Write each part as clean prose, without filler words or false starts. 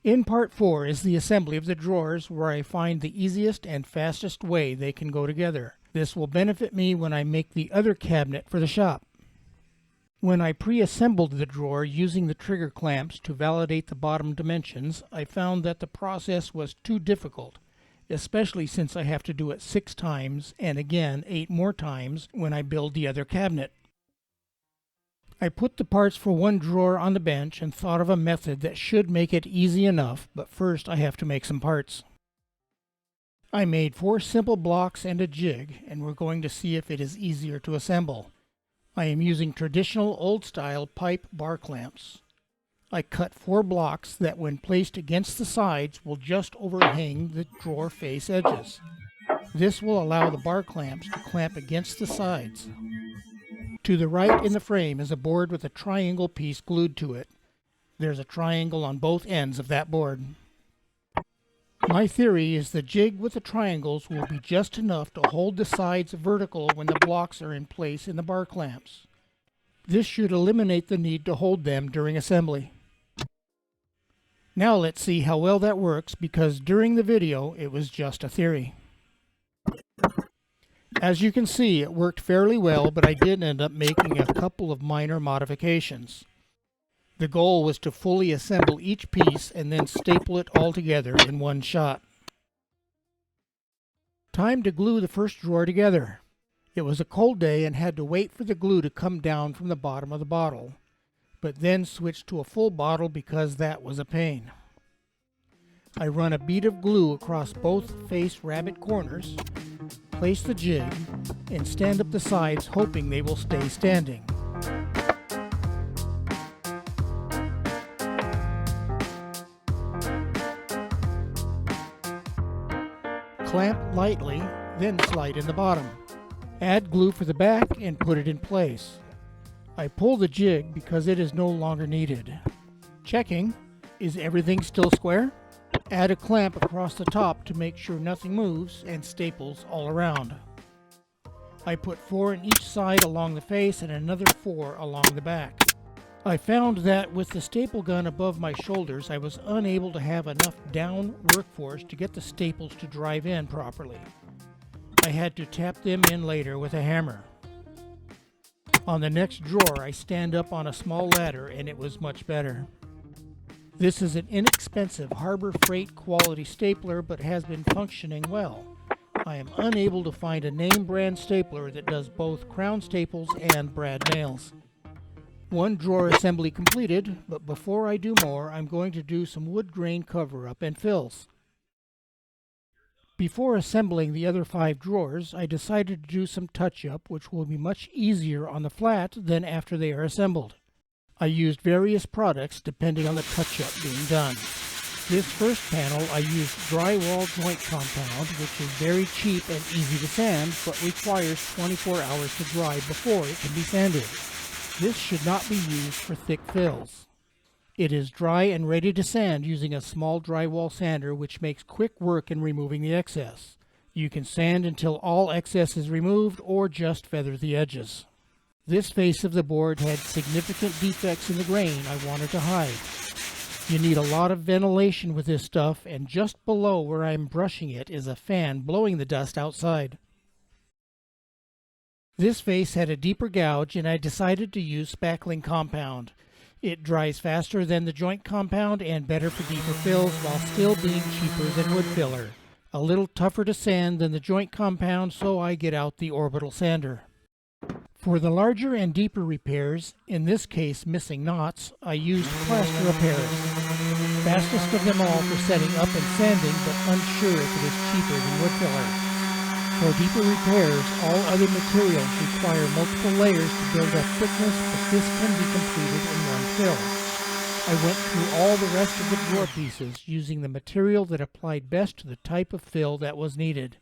In part 4 is the assembly of the drawers, where I find the easiest and fastest way they can go together. This will benefit me when I make the other cabinet for the shop. When I pre-assembled the drawer using the trigger clamps to validate the bottom dimensions, I found that the process was too difficult, especially since I have to do it 6 times and again 8 more times when I build the other cabinet. I put the parts for one drawer on the bench and thought of a method that should make it easy enough, but first I have to make some parts. I made 4 simple blocks and a jig, and we're going to see if it is easier to assemble. I am using traditional old-style pipe bar clamps. I cut 4 blocks that, when placed against the sides, will just overhang the drawer face edges. This will allow the bar clamps to clamp against the sides. To the right in the frame is a board with a triangle piece glued to it. There's a triangle on both ends of that board. My theory is the jig with the triangles will be just enough to hold the sides vertical when the blocks are in place in the bar clamps. This should eliminate the need to hold them during assembly. Now let's see how well that works, because during the video it was just a theory. As you can see, it worked fairly well, but I did end up making a couple of minor modifications. The goal was to fully assemble each piece and then staple it all together in one shot. Time to glue the first drawer together. It was a cold day and had to wait for the glue to come down from the bottom of the bottle, but then switched to a full bottle because that was a pain. I run a bead of glue across both face rabbet corners, place the jig, and stand up the sides, hoping they will stay standing. Clamp lightly, then slide in the bottom. Add glue for the back and put it in place. I pull the jig because it is no longer needed. Checking, is everything still square? Add a clamp across the top to make sure nothing moves, and staples all around. I put 4 on each side along the face and another 4 along the back. I found that with the staple gun above my shoulders, I was unable to have enough down workforce to get the staples to drive in properly. I had to tap them in later with a hammer. On the next drawer, I stand up on a small ladder, and it was much better. This is an inexpensive Harbor Freight quality stapler, but has been functioning well. I am unable to find a name brand stapler that does both crown staples and brad nails. One drawer assembly completed, but before I do more, I'm going to do some wood grain cover-up and fills. Before assembling the other 5 drawers, I decided to do some touch-up, which will be much easier on the flat than after they are assembled. I used various products depending on the touch-up being done. This first panel I used drywall joint compound, which is very cheap and easy to sand, but requires 24 hours to dry before it can be sanded. This should not be used for thick fills. It is dry and ready to sand using a small drywall sander, which makes quick work in removing the excess. You can sand until all excess is removed or just feather the edges. This face of the board had significant defects in the grain I wanted to hide. You need a lot of ventilation with this stuff, and just below where I'm brushing it is a fan blowing the dust outside. This face had a deeper gouge, and I decided to use spackling compound. It dries faster than the joint compound and better for deeper fills while still being cheaper than wood filler. A little tougher to sand than the joint compound, so I get out the orbital sander. For the larger and deeper repairs, in this case missing knots, I used plaster of Paris. Fastest of them all for setting up and sanding, but unsure if it is cheaper than wood filler. For deeper repairs, all other materials require multiple layers to build up thickness, but this can be completed in one fill. I went through all the rest of the drawer pieces using the material that applied best to the type of fill that was needed.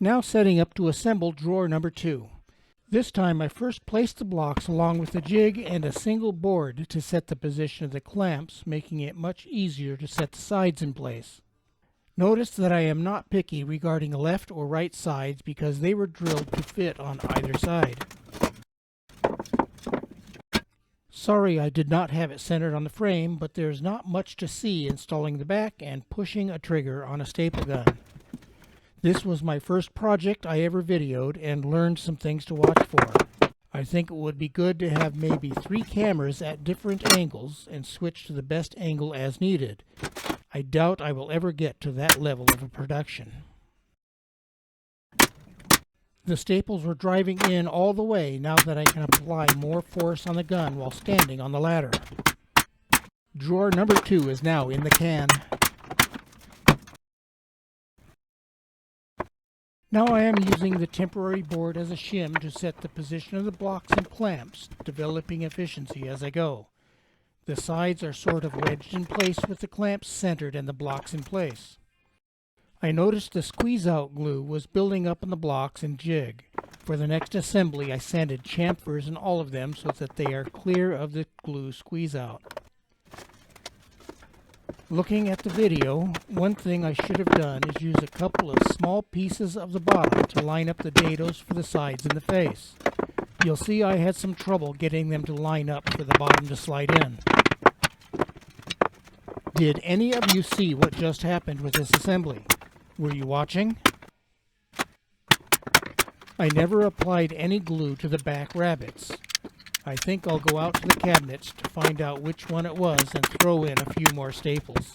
Now setting up to assemble drawer number 2. This time I first placed the blocks along with the jig and a single board to set the position of the clamps, making it much easier to set the sides in place. Notice that I am not picky regarding left or right sides because they were drilled to fit on either side. Sorry I did not have it centered on the frame, but there's not much to see installing the back and pushing a trigger on a staple gun. This was my first project I ever videoed and learned some things to watch for. I think it would be good to have maybe 3 cameras at different angles and switch to the best angle as needed. I doubt I will ever get to that level of a production. The staples were driving in all the way now that I can apply more force on the gun while standing on the ladder. Drawer number 2 is now in the can. Now I am using the temporary board as a shim to set the position of the blocks and clamps, developing efficiency as I go. The sides are sort of wedged in place with the clamps centered and the blocks in place. I noticed the squeeze-out glue was building up on the blocks and jig. For the next assembly, I sanded chamfers in all of them so that they are clear of the glue squeeze-out. Looking at the video, one thing I should have done is use a couple of small pieces of the bottom to line up the dados for the sides and the face. You'll see I had some trouble getting them to line up for the bottom to slide in. Did any of you see what just happened with this assembly? Were you watching? I never applied any glue to the back rabbets. I think I'll go out to the cabinets to find out which one it was and throw in a few more staples.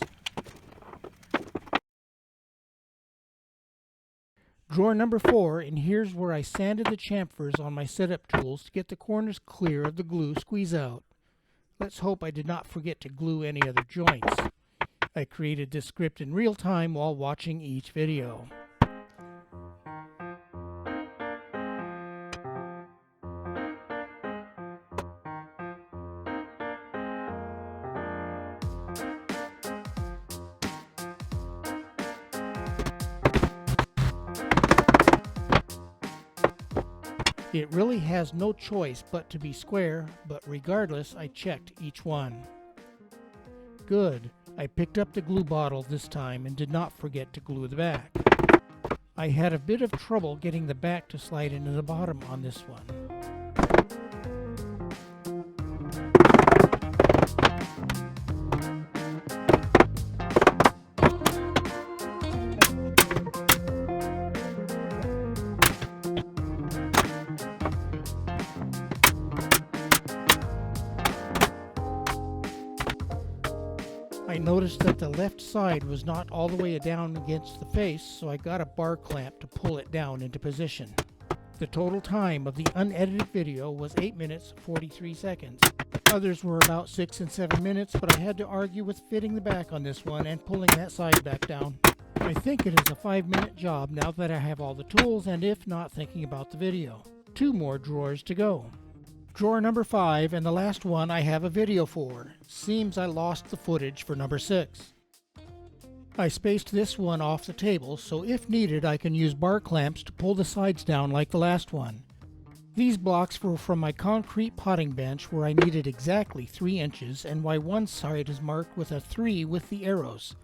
Drawer number 4, and here's where I sanded the chamfers on my setup tools to get the corners clear of the glue squeeze out. Let's hope I did not forget to glue any other joints. I created this script in real time while watching each video. It really has no choice but to be square, but regardless, I checked each one. Good. I picked up the glue bottle this time and did not forget to glue the back. I had a bit of trouble getting the back to slide into the bottom on this one. I noticed that the left side was not all the way down against the face, so I got a bar clamp to pull it down into position. The total time of the unedited video was 8 minutes 43 seconds. Others were about 6 and 7 minutes, but I had to argue with fitting the back on this one and pulling that side back down. I think it is a 5-minute job now that I have all the tools and if not thinking about the video. 2 more drawers to go. Drawer number 5 and the last one I have a video for. Seems I lost the footage for number 6. I spaced this one off the table, so if needed I can use bar clamps to pull the sides down like the last one. These blocks were from my concrete potting bench where I needed exactly 3 inches and why one side is marked with a 3 with the arrows.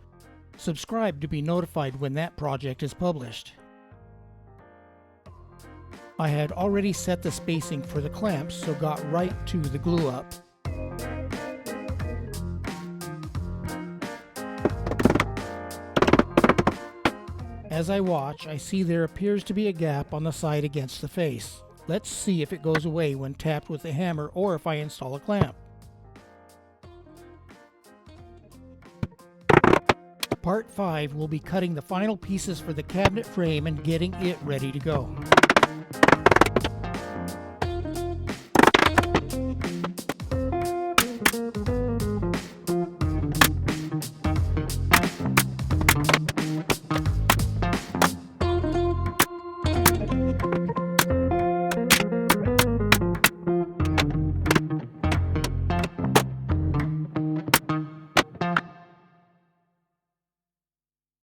Subscribe to be notified when that project is published. I had already set the spacing for the clamps, so got right to the glue up. As I watch, I see there appears to be a gap on the side against the face. Let's see if it goes away when tapped with a hammer or if I install a clamp. Part 5 will be cutting the final pieces for the cabinet frame and getting it ready to go.